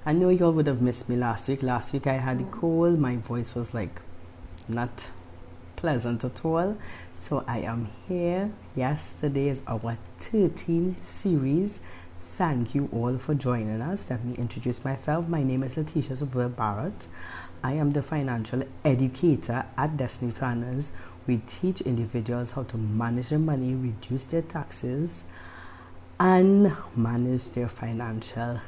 I know y'all would have missed me last week. Last week I had a cold. My voice was like not pleasant at all. So I am here. Yes, today is our 13th series. Thank you all for joining us. Let me introduce myself. My name is Letitia Zubair Barrett. I am the financial educator at Destiny Planners. We teach individuals how to manage their money, reduce their taxes, and manage their financial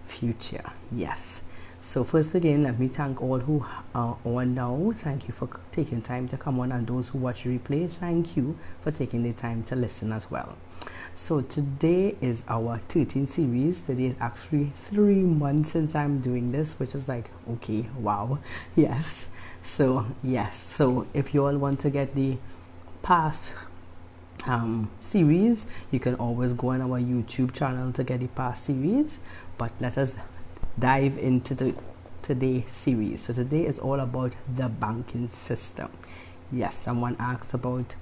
future. Yes. So first again, let me thank all who are on now. Thank you for taking time to come on, and those who watch the replay, thank you for taking the time to listen as well. So today is our 13th series. Today is actually 3 months since I'm doing this, which is like, okay, wow. Yes. So if you all want to get the past series, you can always go on our YouTube channel to get the past series. But let us dive into today's series. So today is all about the banking system. Yes, someone asked about,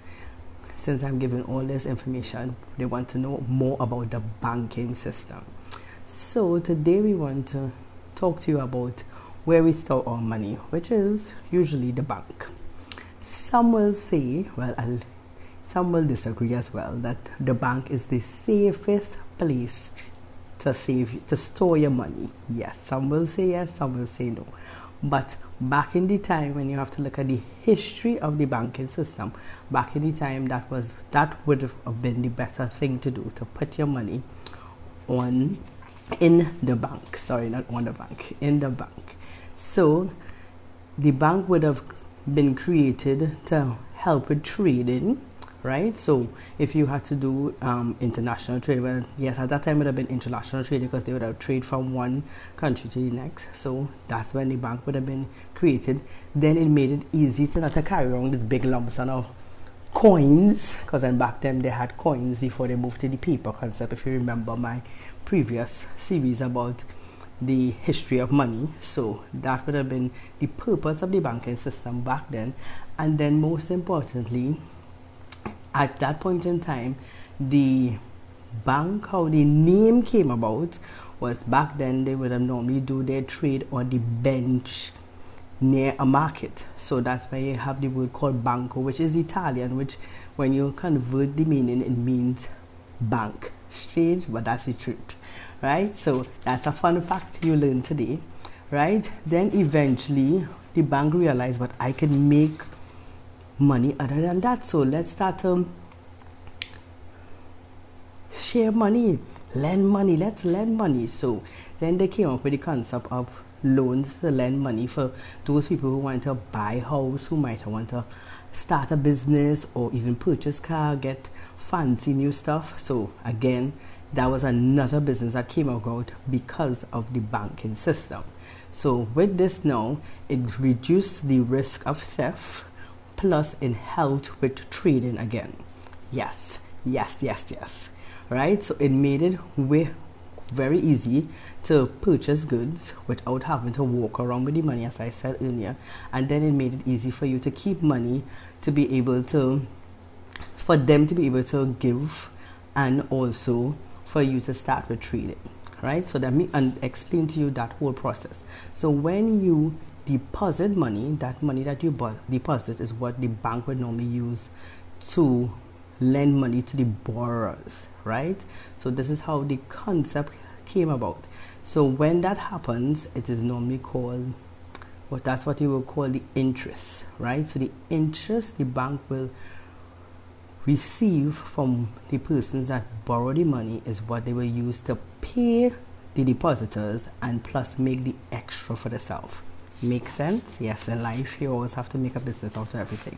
since I'm giving all this information, they want to know more about the banking system. So today we want to talk to you about where we store our money, which is usually the bank. Some will say, some will disagree as well, that the bank is the safest place to store your money. Yes, some will say yes, some will say no. But back in the time, when you have to look at the history of the banking system, back in the time, that would have been the better thing to do, to put your money in the bank. Sorry, not on the bank, in the bank. So the bank would have been created to help with trading, right? So if you had to do international trade, well, yes, at that time it would have been international trade, because they would have trade from one country to the next. So that's when the bank would have been created. Then it made it easy to not to carry around this big lump sum of coins, because then back then they had coins before they moved to the paper concept. If you remember my previous series about the history of money. So that would have been the purpose of the banking system back then. And then most importantly, at that point in time, the bank, how the name came about, was back then they would have normally do their trade on the bench near a market. So that's why you have the word called banco, which is Italian, which when you convert the meaning, it means bank. Strange, but that's the truth, right? So that's a fun fact you learned today, right? Then eventually the bank realized, but I can make money other than that, so let's start to share money, lend money, let's lend money. So then they came up with the concept of loans to lend money for those people who want to buy a house, who might want to start a business, or even purchase car, get fancy new stuff. So again, that was another business that came about because of the banking system. So with this now, it reduced the risk of theft, plus it helped with trading again. Yes. Right? So it made it very easy to purchase goods without having to walk around with the money, as I said earlier. And then it made it easy for you to keep money, for them to be able to give, and also for you to start with trading. Right? So let me explain to you that whole process. So when you deposit money, that money that you deposit is what the bank would normally use to lend money to the borrowers, right? So this is how the concept came about. So when that happens, it is normally called, that's what you will call the interest, right? So the interest the bank will receive from the persons that borrow the money is what they will use to pay the depositors, and plus make the extra for themselves. Make sense? Yes, in life you always have to make a business out of everything.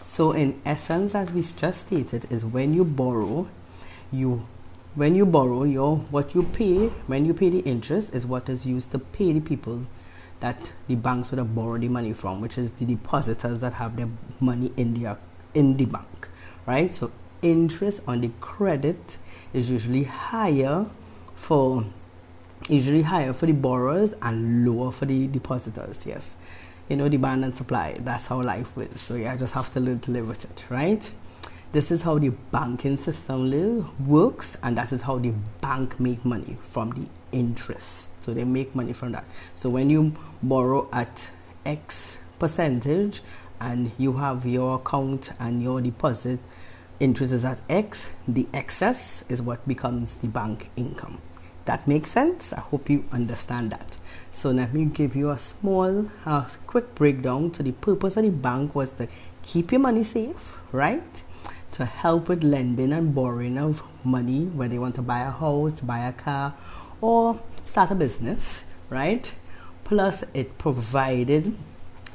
So in essence, as we just stated, is when you borrow, when you pay the interest is what is used to pay the people that the banks would have borrowed the money from, which is the depositors that have their money in the bank, right? So interest on the credit is usually higher for the borrowers and lower for the depositors. Yes, you know, demand and supply, that's how life is. So yeah, I just have to learn to live with it, right? this is how the banking system works, and that is how the bank make money from the interest. So they make money from that. So when you borrow at X percentage and you have your account and your deposit interest is at X, the excess is what becomes the bank income. That makes sense? I hope you understand that. So let me give you a small quick breakdown. So the purpose of the bank was to keep your money safe, right? To help with lending and borrowing of money, whether you want to buy a house, buy a car, or start a business, right? Plus it provided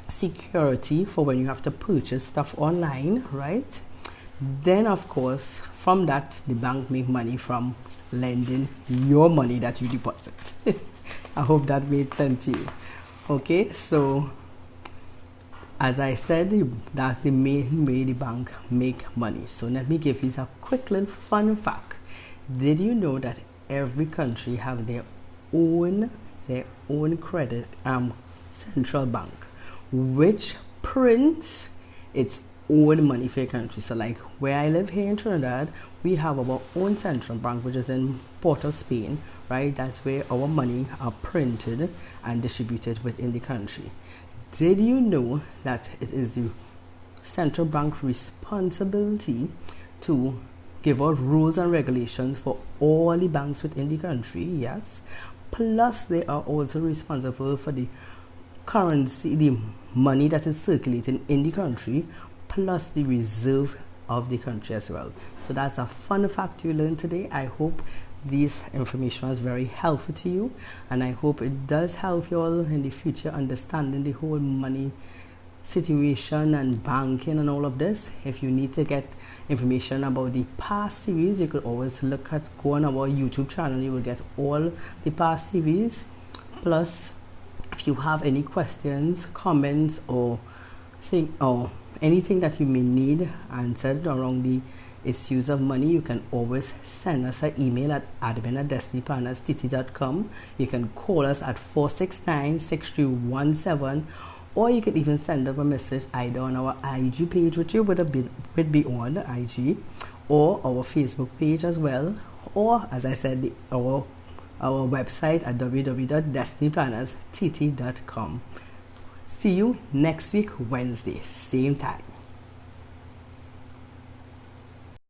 security for when you have to purchase stuff online, right? Then of course from that the bank make money from lending your money that you deposit. I hope that made sense to you. Okay, so as I said, that's the main way the bank make money. So let me give you a quick little fun fact. Did you know that every country have their own credit central bank, which prints its own money for your country? So like where I live here in Trinidad, we have our own central bank, which is in Port of Spain, right? That's where our money are printed and distributed within the country. Did you know that it is the central bank responsibility to give out rules and regulations for all the banks within the country? Yes. Plus they are also responsible for the currency, the money that is circulating in the country, plus the reserve of the country as well. So that's a fun fact you learned today. I hope this information was very helpful to you, and I hope it does help you all in the future understanding the whole money situation and banking and all of this. If you need to get information about the past series, you could always go on our YouTube channel. You will get all the past series. Plus if you have any questions, comments, or anything that you may need answered around the issues of money, you can always send us an email at admin@destinypartnerstt.com. You can call us at 469-6317, or you can even send up a message either on our IG page, which you would be on IG, or our Facebook page as well, or as I said, our website at www.destinypartnerstt.com. See you next week, Wednesday, same time.